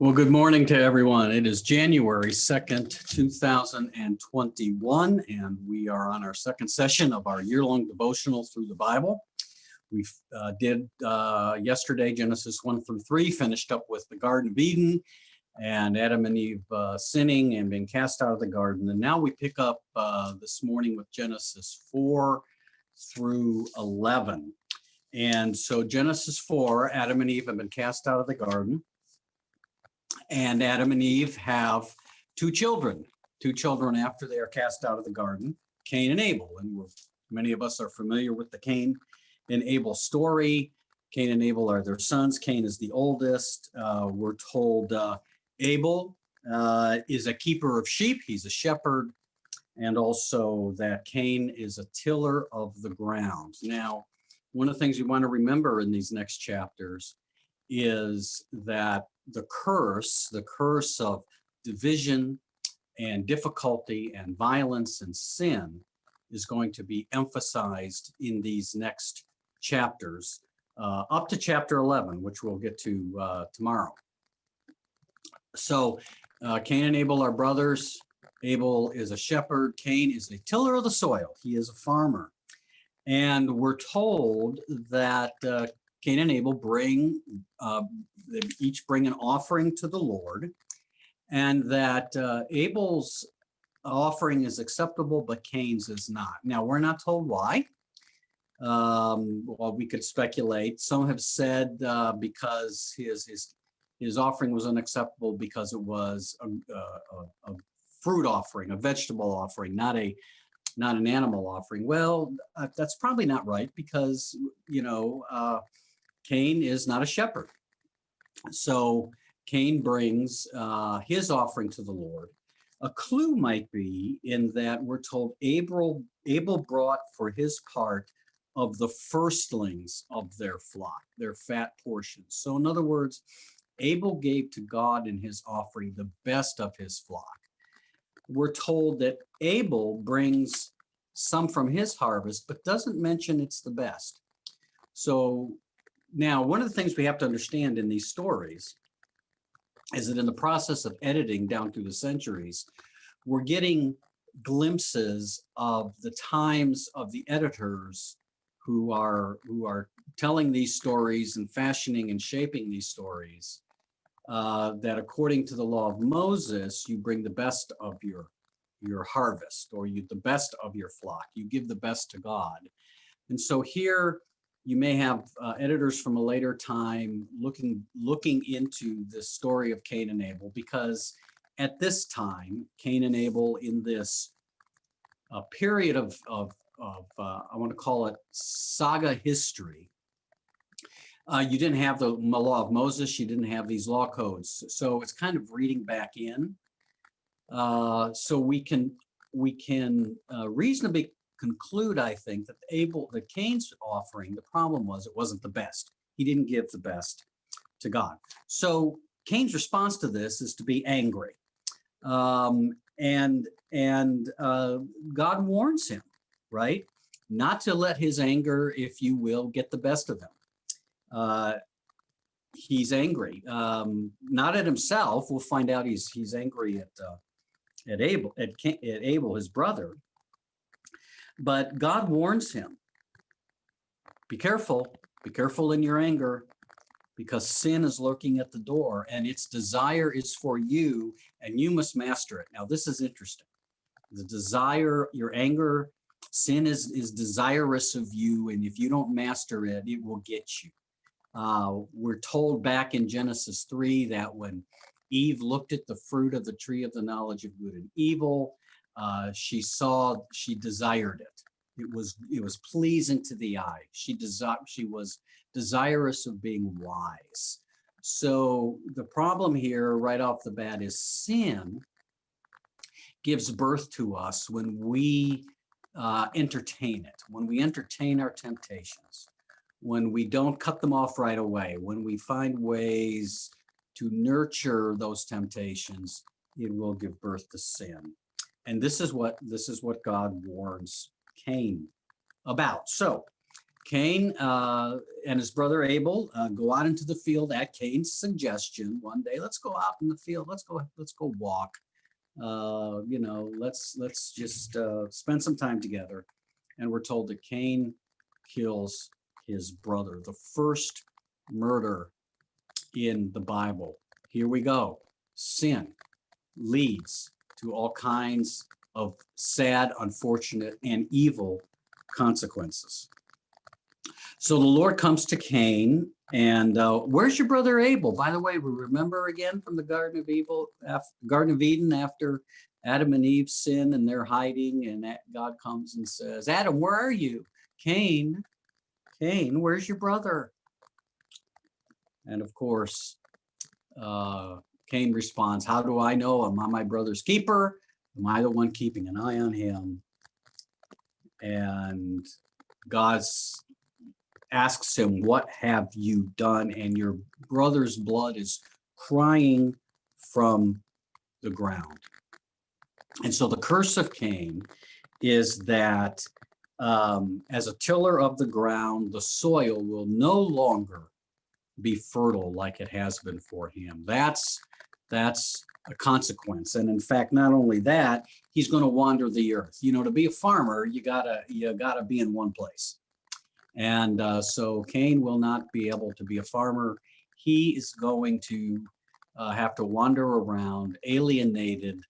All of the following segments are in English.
Well, good morning to everyone. It is January 2nd, 2021, and we are on our second session of our year-long devotional through the Bible. We did yesterday Genesis 1 through 3, finished up with the Garden of Eden and Adam and Eve sinning and being cast out of the garden. And now we pick up this morning with Genesis 4 through 11. And so Genesis 4, Adam and Eve have been cast out of the garden. And Adam and Eve have two children after they are cast out of the garden, Cain and Abel. And many of us are familiar with the Cain and Abel story. Cain and Abel are their sons. Cain is the oldest. We're told Abel is a keeper of sheep. He's a shepherd. And also that Cain is a tiller of the ground. Now, one of the things you want to remember in these next chapters is that the curse of division and difficulty and violence and sin is going to be emphasized in these next chapters, up to chapter 11, which we'll get to tomorrow. So Cain and Abel are brothers. Abel is a shepherd. Cain is a tiller of the soil. He is a farmer. And we're told that Cain and Abel they each bring an offering to the Lord, and that Abel's offering is acceptable, but Cain's is not. Now, we're not told why. Well, we could speculate. Some have said because his offering was unacceptable because it was a fruit offering, a vegetable offering, not an animal offering. Well, that's probably not right because, Cain is not a shepherd. So Cain brings his offering to the Lord. A clue might be in that we're told Abel brought for his part of the firstlings of their flock, their fat portions. So in other words, Abel gave to God in his offering the best of his flock. We're told that Abel brings some from his harvest, but doesn't mention it's the best. So now, one of the things we have to understand in these stories is that in the process of editing down through the centuries, we're getting glimpses of the times of the editors who are telling these stories and fashioning and shaping these stories, that according to the law of Moses, you bring the best of your harvest, or the best of your flock. You give the best to God. And so here, you may have editors from a later time looking into the story of Cain and Abel, because at this time, Cain and Abel, in this period of I want to call it saga history, you didn't have the law of Moses, you didn't have these law codes, so it's kind of reading back in. So we can reasonably conclude, I think, that Cain's offering, the problem was it wasn't the best. He didn't give the best to God. So Cain's response to this is to be angry. And God warns him, right? Not to let his anger, if you will, get the best of him. He's angry, not at himself. We'll find out he's angry at Abel, his brother. But God warns him, be careful in your anger, because sin is lurking at the door and its desire is for you and you must master it. Now, this is interesting. The desire, your anger, sin is desirous of you, and if you don't master it, it will get you. We're told back in Genesis 3 that when Eve looked at the fruit of the tree of the knowledge of good and evil, she desired it. It was pleasing to the eye. She was desirous of being wise. So the problem here right off the bat is sin gives birth to us when we entertain it, when we entertain our temptations, when we don't cut them off right away, when we find ways to nurture those temptations, it will give birth to sin. And this is what God warns Cain about. So Cain and his brother Abel go out into the field at Cain's suggestion one day. Let's go out in the field. Let's go walk. Let's just spend some time together. And we're told that Cain kills his brother, the first murder in the Bible. Here we go. Sin leads to all kinds of sad, unfortunate, and evil consequences. So the Lord comes to Cain, and where's your brother Abel? By the way, we remember again from the Garden of Eden after Adam and Eve sin, and they're hiding, and God comes and says, Adam, where are you? Cain, where's your brother? And of course, Cain responds, how do I know? Am I my brother's keeper? Am I the one keeping an eye on him? And God asks him, what have you done? And your brother's blood is crying from the ground. And so the curse of Cain is that as a tiller of the ground, the soil will no longer be fertile like it has been for him. That's a consequence. And in fact, not only that, he's going to wander the earth. You know, to be a farmer, you gotta be in one place. And so Cain will not be able to be a farmer. He is going to have to wander around, alienated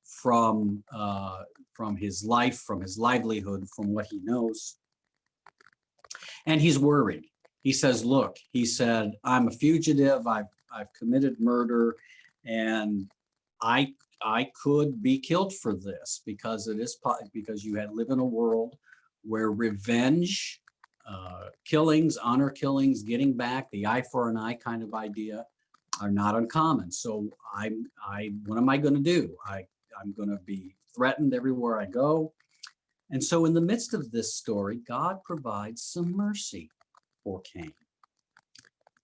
from his life, from his livelihood, from what he knows. And he's worried. He says, look, he said, I'm a fugitive. I've committed murder, and I could be killed for this because you live in a world where revenge, killings, honor killings, getting back, the eye for an eye kind of idea are not uncommon. So what am I going to do? I'm going to be threatened everywhere I go. And so in the midst of this story, God provides some mercy for Cain.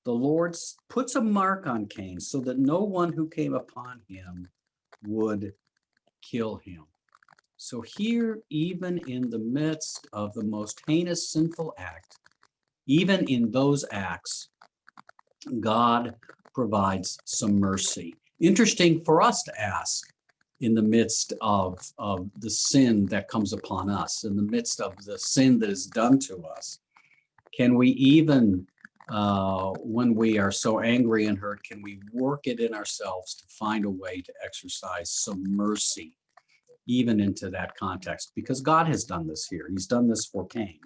The Lord puts a mark on Cain so that no one who came upon him would kill him. So here, even in the midst of the most heinous sinful act, even in those acts, God provides some mercy. Interesting for us to ask in the midst of the sin that comes upon us, in the midst of the sin that is done to us. Can we even, when we are so angry and hurt, can we work it in ourselves to find a way to exercise some mercy, even into that context? Because God has done this here. He's done this for Cain.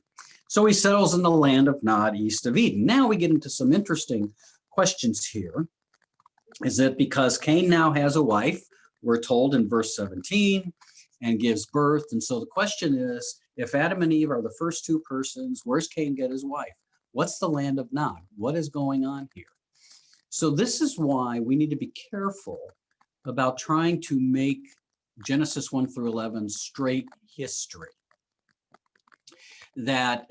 So he settles in the land of Nod, east of Eden. Now we get into some interesting questions here. Is it because Cain now has a wife, we're told in verse 17, and gives birth? And so the question is, if Adam and Eve are the first two persons, where's Cain get his wife? What's the land of Nod? What is going on here? So this is why we need to be careful about trying to make Genesis 1 through 11 straight history. We have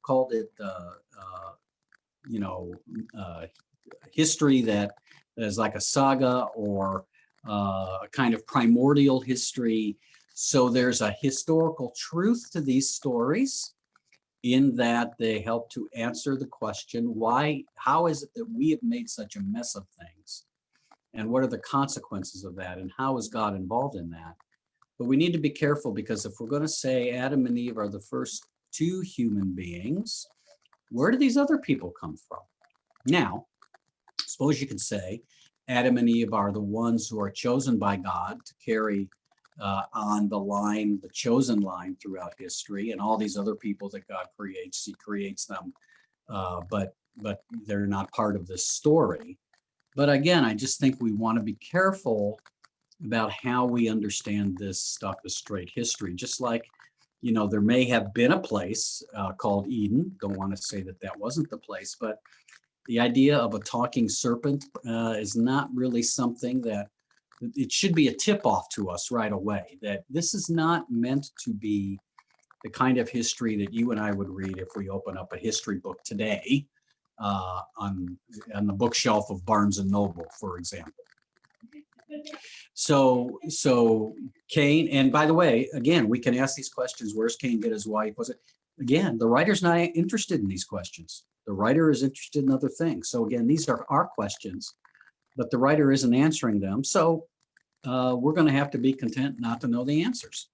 called it history that is like a saga or a kind of primordial history. So there's a historical truth to these stories in that they help to answer the question, how is it that we have made such a mess of things? And what are the consequences of that? And how is God involved in that? But we need to be careful, because if we're going to say Adam and Eve are the first two human beings, where do these other people come from? Now, suppose you could say Adam and Eve are the ones who are chosen by God to carry on the chosen line throughout history, and all these other people that God creates, he creates them, but they're not part of this story. But again, I just think we want to be careful about how we understand this stuff as straight history. Just like, there may have been a place called Eden. Don't want to say that wasn't the place, but the idea of a talking serpent is not really something that it should be a tip-off to us right away, that this is not meant to be the kind of history that you and I would read if we open up a history book today on the bookshelf of Barnes and Noble, for example. So Cain, and by the way, again, we can ask these questions. Where's Cain get his wife? Was it, again, the writer's not interested in these questions. The writer is interested in other things. So again, these are our questions, but the writer isn't answering them. So we're going to have to be content not to know the answers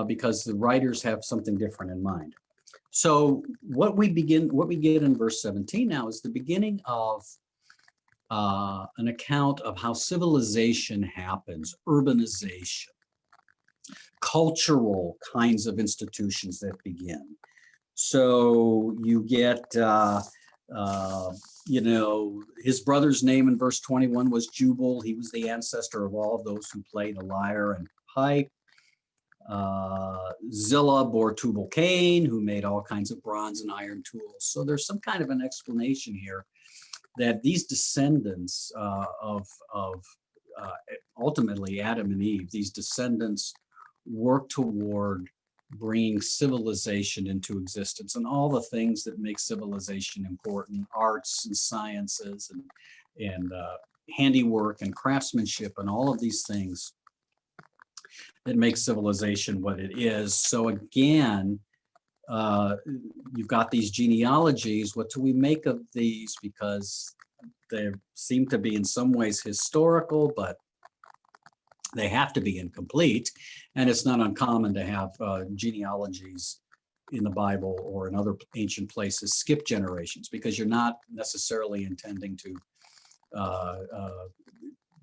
because the writers have something different in mind. So what we get in verse 17 now is the beginning of an account of how civilization happens, urbanization, cultural kinds of institutions that begin. So you get, his brother's name in verse 21 was Jubal. He was the ancestor of all of those who played a lyre and pipe. Zillah bore Tubal-Cain, who made all kinds of bronze and iron tools. So there's some kind of an explanation here that these descendants of ultimately Adam and Eve, these descendants work toward bringing civilization into existence and all the things that make civilization important, arts and sciences and handiwork and craftsmanship and all of these things that make civilization what it is. So again, you've got these genealogies. What do we make of these? Because they seem to be in some ways historical, but they have to be incomplete. And it's not uncommon to have genealogies in the Bible or in other ancient places skip generations because you're not necessarily intending to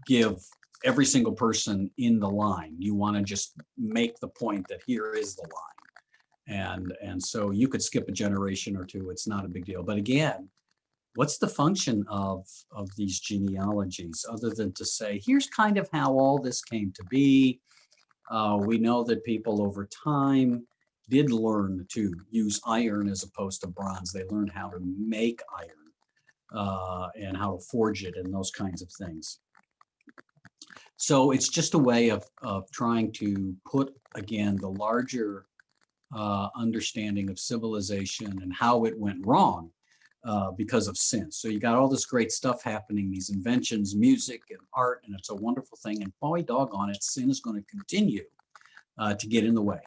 give every single person in the line. You want to just make the point that here is the line. And so you could skip a generation or two. It's not a big deal. But again, what's the function of these genealogies other than to say, here's kind of how all this came to be. We know that people over time did learn to use iron as opposed to bronze. They learned how to make iron and how to forge it and those kinds of things. So it's just a way of trying to put, again, the larger understanding of civilization and how it went wrong because of sin. So you got all this great stuff happening, these inventions, music and art, and it's a wonderful thing. And boy, doggone it, sin is going to continue to get in the way.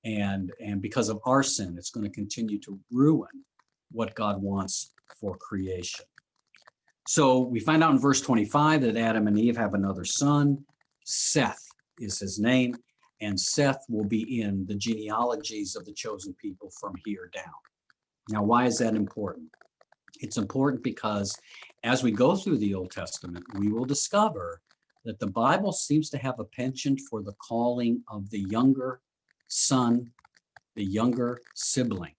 And because of our sin, it's going to continue to ruin what God wants for creation. So we find out in verse 25 that Adam and Eve have another son. Seth is his name, and Seth will be in the genealogies of the chosen people from here down. Now, why is that important? It's important because as we go through the Old Testament, we will discover that the Bible seems to have a penchant for the calling of the younger son, the younger sibling,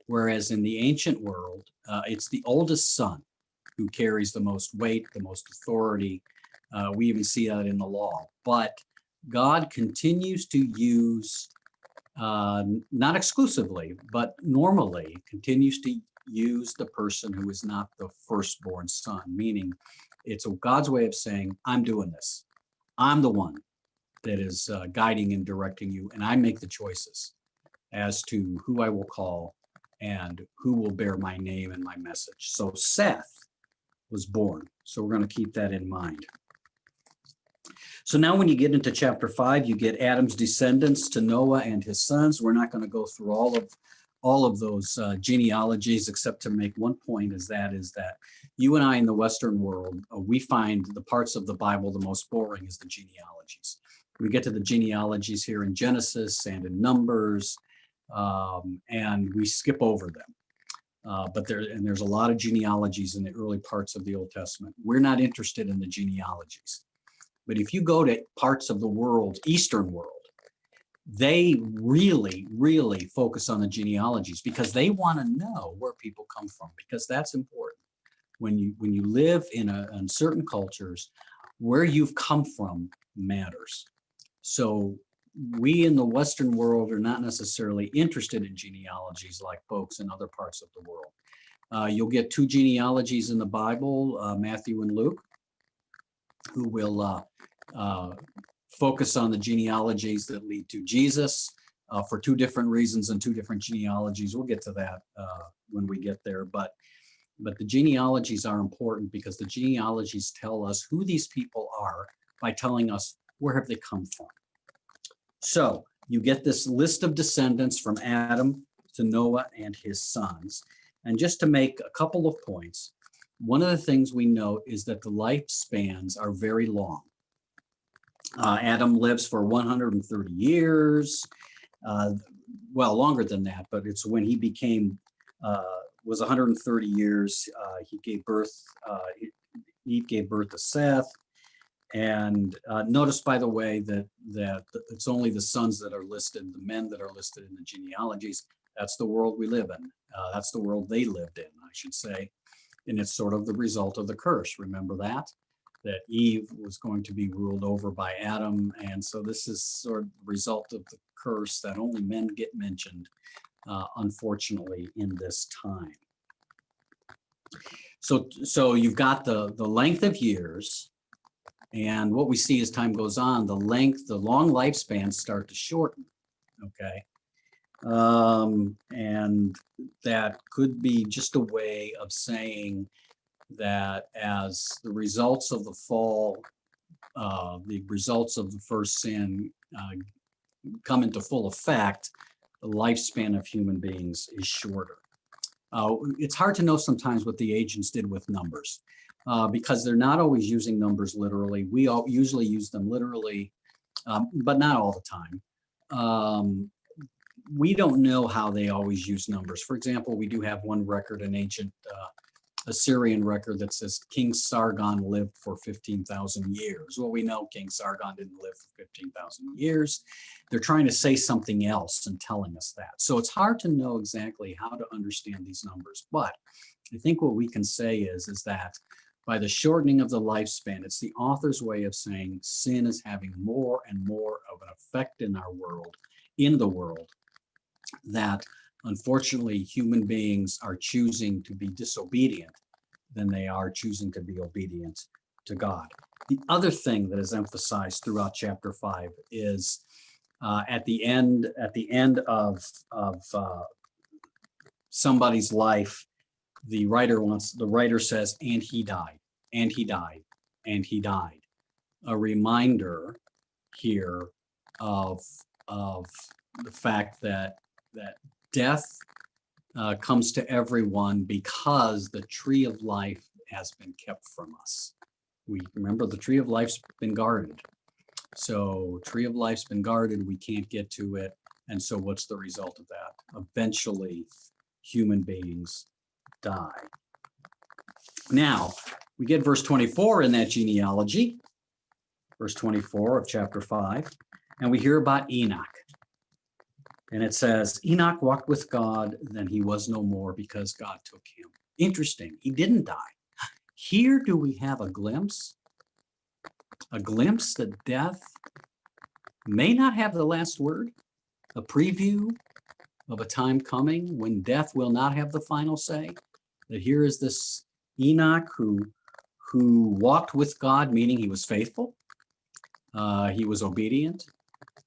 whereas in the ancient world, it's the oldest son who carries the most weight, the most authority. We even see that in the law. But God continues to use, not exclusively, but normally continues to use the person who is not the firstborn son, meaning it's God's way of saying, I'm doing this. I'm the one that is guiding and directing you, and I make the choices as to who I will call and who will bear my name and my message. So Seth was born. So we're going to keep that in mind. So now when you get into chapter 5, you get Adam's descendants to Noah and his sons. We're not going to go through all of those genealogies, except to make one point is that you and I in the Western world, we find the parts of the Bible the most boring is the genealogies. We get to the genealogies here in Genesis and in Numbers, and we skip over them. But there's a lot of genealogies in the early parts of the Old Testament. We're not interested in the genealogies. But if you go to parts of the world, Eastern world, they really, really focus on the genealogies because they want to know where people come from, because that's important. When you live in certain cultures, where you've come from matters. So we in the Western world are not necessarily interested in genealogies like folks in other parts of the world. You'll get two genealogies in the Bible, Matthew and Luke, who will focus on the genealogies that lead to Jesus for two different reasons and two different genealogies. We'll get to that when we get there. But the genealogies are important because the genealogies tell us who these people are, by telling us where have they come from. So you get this list of descendants from Adam to Noah and his sons. And just to make a couple of points, one of the things we note is that the lifespans are very long. Adam lives for 130 years, well, longer than that, but it's when he became, was 130 years, he gave birth, Eve gave birth to Seth. And notice, by the way, that it's only the sons that are listed, the men that are listed in the genealogies. That's the world we live in. That's the world they lived in, I should say. And it's sort of the result of the curse. Remember that Eve was going to be ruled over by Adam. And so this is sort of the result of the curse that only men get mentioned, unfortunately, in this time. So you've got the length of years. And what we see as time goes on, the long lifespans start to shorten, okay? And that could be just a way of saying that as the results of the fall, the results of the first sin come into full effect, the lifespan of human beings is shorter. It's hard to know sometimes what the agents did with numbers. Because they're not always using numbers literally. We usually use them literally, but not all the time. We don't know how they always use numbers. For example, we do have one record, an ancient Assyrian record that says King Sargon lived for 15,000 years. Well, we know King Sargon didn't live for 15,000 years. They're trying to say something else and telling us that. So it's hard to know exactly how to understand these numbers. But I think what we can say is that by the shortening of the lifespan, it's the author's way of saying sin is having more and more of an effect in our world, in the world, that unfortunately human beings are choosing to be disobedient than they are choosing to be obedient to God. The other thing that is emphasized throughout chapter 5 is at the end of somebody's life, the writer says, and he died, and he died, and he died. A reminder here of the fact that death comes to everyone because the tree of life has been kept from us. We remember the tree of life's been guarded. So tree of life's been guarded, we can't get to it. And so what's the result of that? Eventually, human beings die. Now, we get verse 24 in that genealogy, verse 24 of chapter 5, and we hear about Enoch. And it says, Enoch walked with God, then he was no more because God took him. Interesting, he didn't die. Here do we have a glimpse that death may not have the last word, a preview of a time coming when death will not have the final say. That here is this Enoch who walked with God, meaning he was faithful, he was obedient,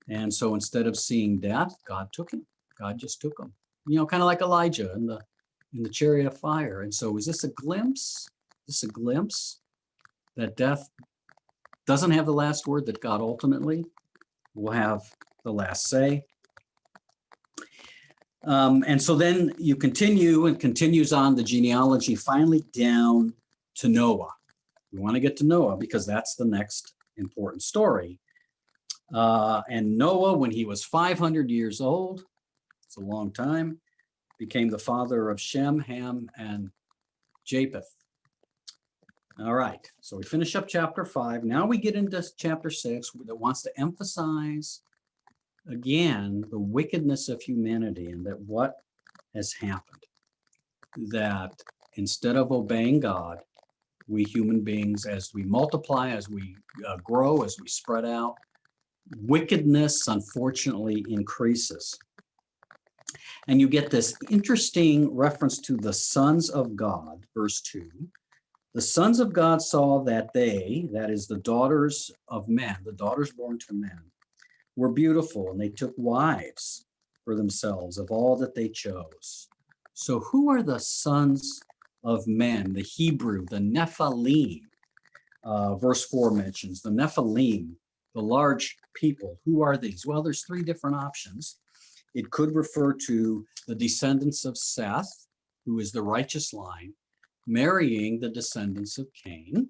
and so instead of seeing death, God took him. God just took him. You know, kind of like Elijah in the chariot of fire. And so is this a glimpse? Is this a glimpse that death doesn't have the last word, that God ultimately will have the last say? And so then you continue and continues on the genealogy, finally down to Noah. We want to get to Noah because that's the next important story. And Noah, when he was 500 years old, it's a long time, became the father of Shem, Ham, and Japheth. All right, so we finish up chapter 5. Now we get into chapter 6 that wants to emphasize again the wickedness of humanity and that what has happened. That instead of obeying God, we human beings, as we multiply, as we grow, as we spread out, wickedness unfortunately increases. And you get this interesting reference to the sons of God, verse 2. The sons of God saw that they, that is the daughters of men, the daughters born to men, were beautiful, and they took wives for themselves of all that they chose. So who are the sons of men, the Hebrew, the Nephilim? verse 4 mentions the Nephilim, the large people. Who are these? Well, there's three different options. It could refer to the descendants of Seth, who is the righteous line, marrying the descendants of Cain,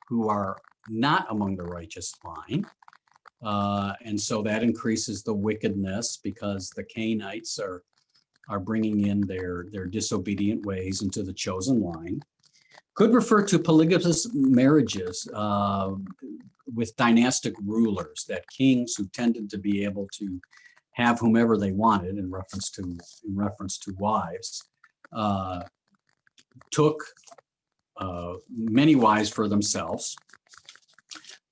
who are not among the righteous line. And so that increases the wickedness because the Cainites are bringing in their disobedient ways into the chosen line. Could refer to polygamous marriages with dynastic rulers, that kings who tended to be able to have whomever they wanted in reference to wives, took many wives for themselves.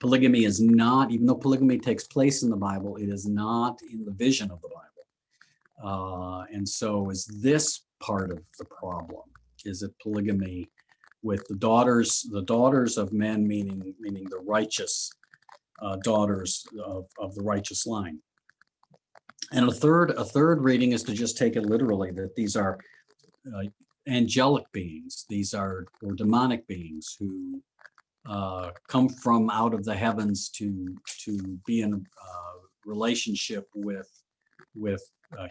Polygamy is not, even though polygamy takes place in the Bible, it is not in the vision of the Bible. And so is this part of the problem? Is it polygamy with the daughters of men, meaning the righteous daughters of the righteous line? And a third reading is to just take it literally, that these are angelic beings. These are, or demonic beings who come from out of the heavens to be in relationship with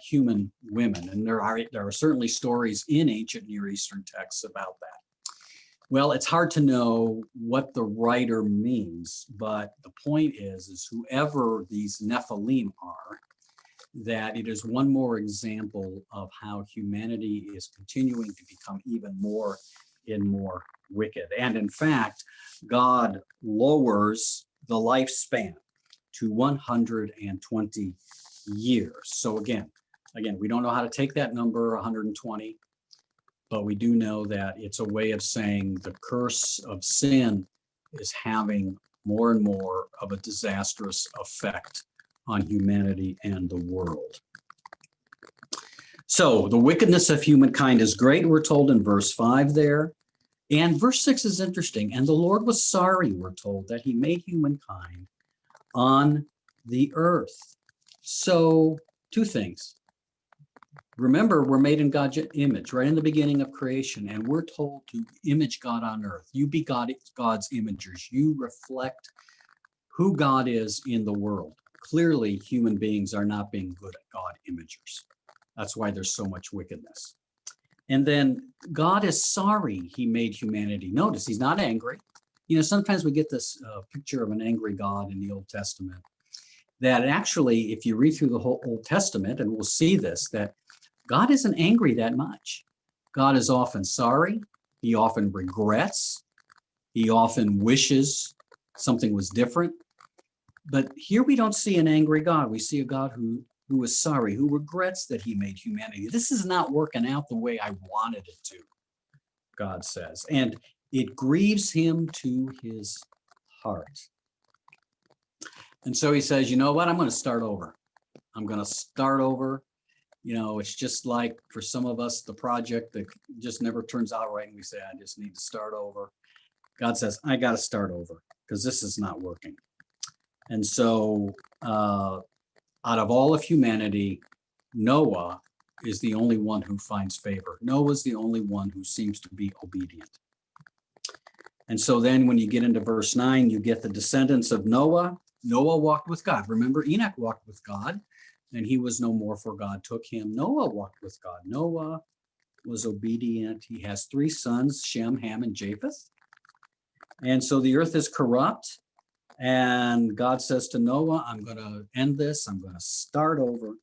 human women. And there are certainly stories in ancient Near Eastern texts about that. Well, it's hard to know what the writer means, but the point is whoever these Nephilim are, that it is one more example of how humanity is continuing to become even more and more wicked. And in fact, God lowers the lifespan to 120 years. So again, we don't know how to take that number, 120, but we do know that it's a way of saying the curse of sin is having more and more of a disastrous effect on humanity and the world. So the wickedness of humankind is great, we're told in verse 5 there. And verse 6 is interesting. And the Lord was sorry, we're told, that he made humankind on the earth. So two things. Remember, we're made in God's image right in the beginning of creation, and we're told to image God on earth. You be God's imagers. You reflect who God is in the world. Clearly, human beings are not being good at God imagers. That's why there's so much wickedness. And then God is sorry he made humanity. Notice he's not angry. You know, sometimes we get this picture of an angry God in the Old Testament, that actually, if you read through the whole Old Testament, and we'll see this, that God isn't angry that much. God is often sorry. He often regrets. He often wishes something was different. But here we don't see an angry God. We see a God who is sorry, who regrets that he made humanity. This is not working out the way I wanted it to, God says. And it grieves him to his heart. And so he says, you know what? I'm going to start over. I'm going to start over. You know, it's just like for some of us, the project that just never turns out right. And we say, I just need to start over. God says, I got to start over because this is not working. And so out of all of humanity, Noah is the only one who finds favor. Noah's the only one who seems to be obedient. And so then when you get into verse 9, you get the descendants of Noah. Noah walked with God. Remember, Enoch walked with God, and he was no more, for God took him. Noah walked with God. Noah was obedient. He has 3 sons, Shem, Ham, and Japheth. And so the earth is corrupt. And God says to Noah, I'm going to end this. I'm going to start over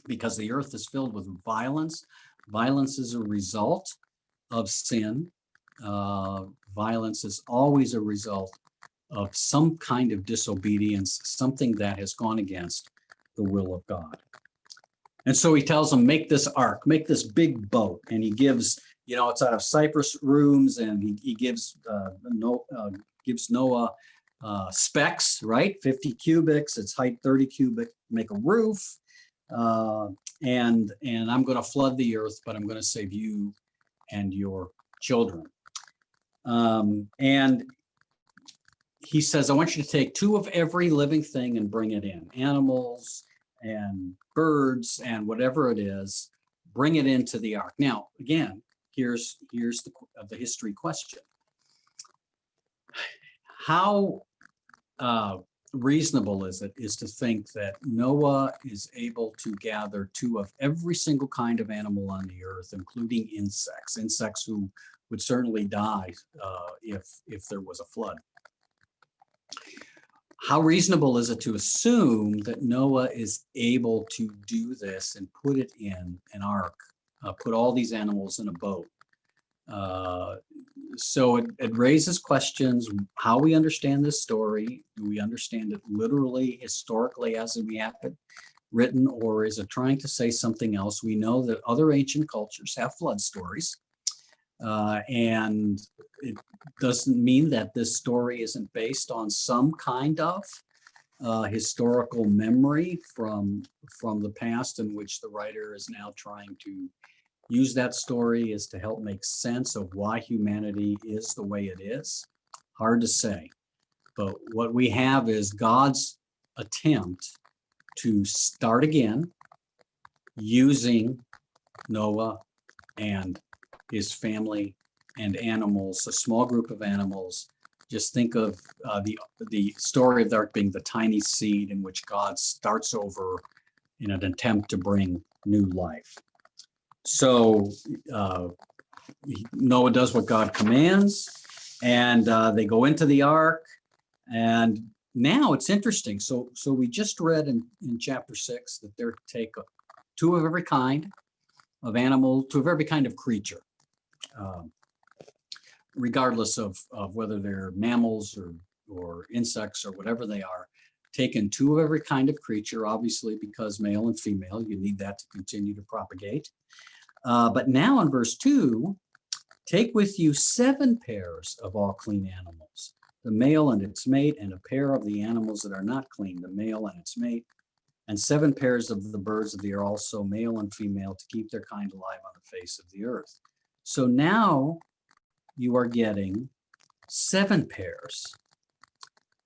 because the earth is filled with violence. Violence is a result of sin. Violence is always a result of some kind of disobedience, something that has gone against the will of God. And so he tells them, make this ark, make this big boat. And he gives, you know, it's out of cypress rooms, and he gives Noah specs, right? 50 cubics, its height 30 cubic, make a roof. And I'm going to flood the earth, but I'm going to save you and your children. And he says, I want you to take 2 of every living thing and bring it in, animals and birds and whatever it is, bring it into the ark. Now, again, here's the history question. how reasonable is to think that Noah is able to gather two of every single kind of animal on the earth, including insects who would certainly die if there was a flood. How reasonable is it to assume that Noah is able to do this and put it in an ark, put all these animals in a boat? So it raises questions, how we understand this story. Do we understand it literally, historically, as we have it written, or is it trying to say something else? We know that other ancient cultures have flood stories, and it doesn't mean that this story isn't based on some kind of historical memory from the past, in which the writer is now trying to use that story as to help make sense of why humanity is the way it is. Hard to say, but what we have is God's attempt to start again using Noah and his family and animals, a small group of animals. Just think of the story of the ark being the tiny seed in which God starts over in an attempt to bring new life. So Noah does what God commands, and they go into the ark. And now it's interesting. So we just read in chapter 6 that they're take two of every kind of animal, two of every kind of creature, regardless of whether they're mammals or insects or whatever they are. Taken two of every kind of creature, obviously, because male and female, you need that to continue to propagate. But now in verse 2, take with you 7 pairs of all clean animals, the male and its mate, and a pair of the animals that are not clean, the male and its mate, and 7 pairs of the birds of the air, also male and female, to keep their kind alive on the face of the earth. So now you are getting 7 pairs.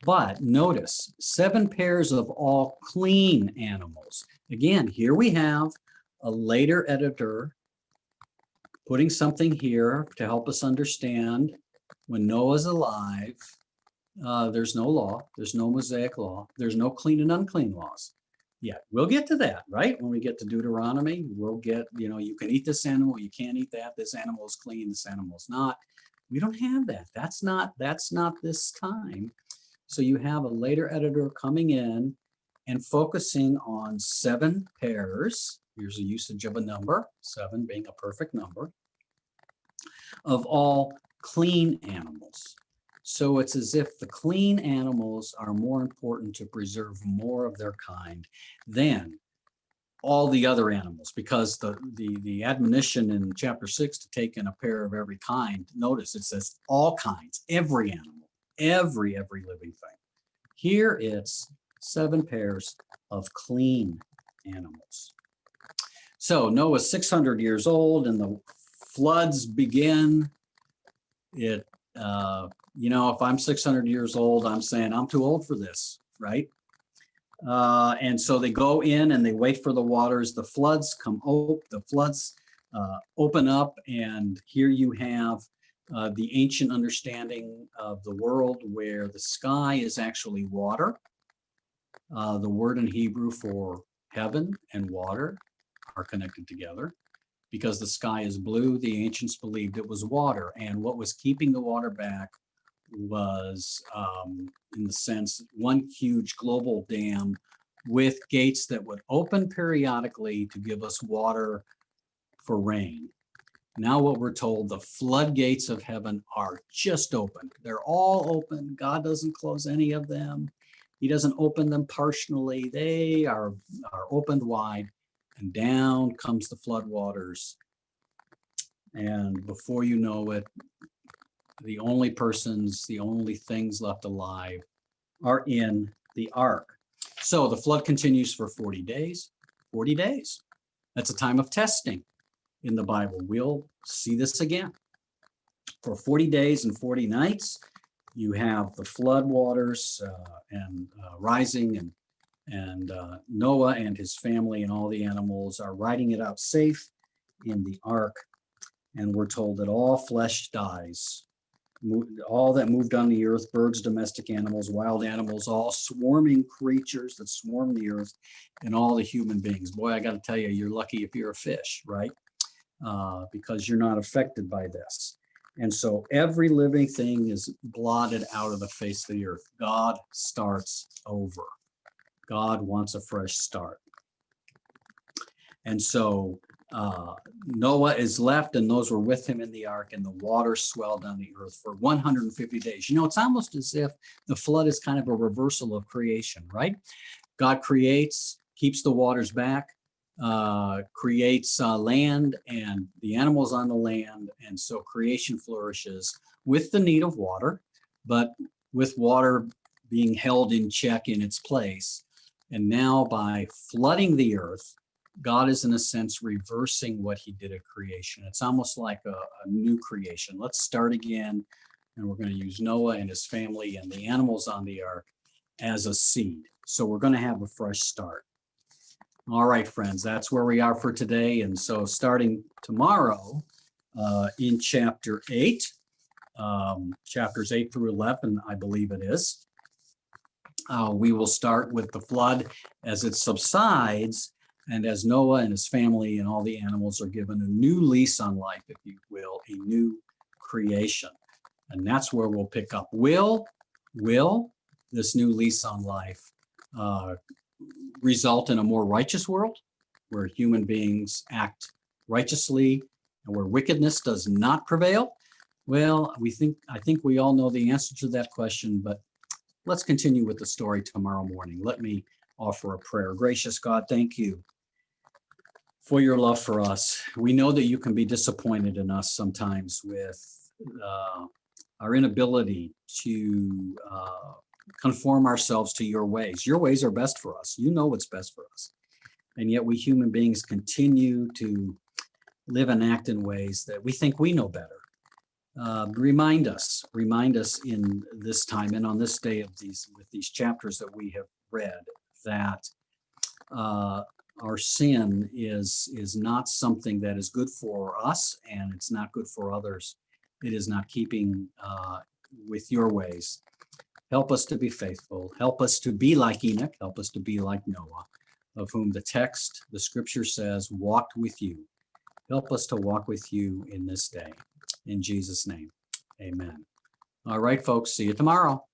But notice, 7 pairs of all clean animals. Again, here we have a later editor putting something here to help us understand when Noah's alive, there's no law, there's no Mosaic law, there's no clean and unclean laws. Yeah, we'll get to that, right? When we get to Deuteronomy, we'll get, you can eat this animal, you can't eat that, this animal is clean, this animal is not. We don't have that. That's not this time. So you have a later editor coming in and focusing on 7 pairs. Here's a usage of a number, 7 being a perfect number, of all clean animals. So it's as if the clean animals are more important to preserve more of their kind than all the other animals, because the admonition in chapter 6 to take in a pair of every kind, notice it says all kinds, every animal, every living thing. Here it's 7 pairs of clean animals. So Noah's 600 years old and the floods begin. If I'm 600 years old, I'm saying I'm too old for this, right? And so they go in and they wait for the waters. The floods open up, and here you have the ancient understanding of the world where the sky is actually water. The word in Hebrew for heaven and water are connected together. Because the sky is blue, the ancients believed it was water. And what was keeping the water back was, in the sense, one huge global dam with gates that would open periodically to give us water for rain. Now what we're told, the floodgates of heaven are just open. They're all open. God doesn't close any of them. He doesn't open them partially. They are opened wide, and down comes the flood waters. And before you know it, the only things left alive are in the ark. So the flood continues for 40 days. 40 days. That's a time of testing in the Bible. We'll see this again. For 40 days and 40 nights, you have the flood waters rising, and Noah and his family and all the animals are riding it out safe in the ark. And we're told that all flesh dies all that moved on the earth, birds, domestic animals, wild animals, all swarming creatures that swarm the earth, and all the human beings. Boy, I got to tell you, you're lucky if you're a fish, right? Because you're not affected by this. And so every living thing is blotted out of the face of the earth. God starts over. God wants a fresh start. And so Noah is left, and those were with him in the ark, and the water swelled on the earth for 150 days. You know, it's almost as if the flood is kind of a reversal of creation, right? God creates, keeps the waters back, creates land and the animals on the land. And so creation flourishes with the need of water, but with water being held in check in its place. And now by flooding the earth, God is in a sense reversing what he did at creation. It's almost like a new creation. Let's start again. And we're going to use Noah and his family and the animals on the ark as a seed. So we're going to have a fresh start. All right, friends, that's where we are for today. And so starting tomorrow in chapter 8, chapters 8 through 11, I believe it is, we will start with the flood as it subsides, and as Noah and his family and all the animals are given a new lease on life, if you will, a new creation. And that's where we'll pick up. Will this new lease on life result in a more righteous world where human beings act righteously and where wickedness does not prevail? Well, I think we all know the answer to that question, but let's continue with the story tomorrow morning. Let me offer a prayer. Gracious God, thank you for your love for us. We know that you can be disappointed in us sometimes with our inability to conform ourselves to your ways. Your ways are best for us. You know what's best for us. And yet we human beings continue to live and act in ways that we think we know better. Remind us in this time and on this day of with these chapters that we have read that our sin is not something that is good for us, and it's not good for others. It is not keeping with your ways. Help us to be faithful. Help us to be like Enoch. Help us to be like Noah, of whom the scripture says, walked with you. Help us to walk with you in this day. In Jesus' name, amen. All right, folks, see you tomorrow.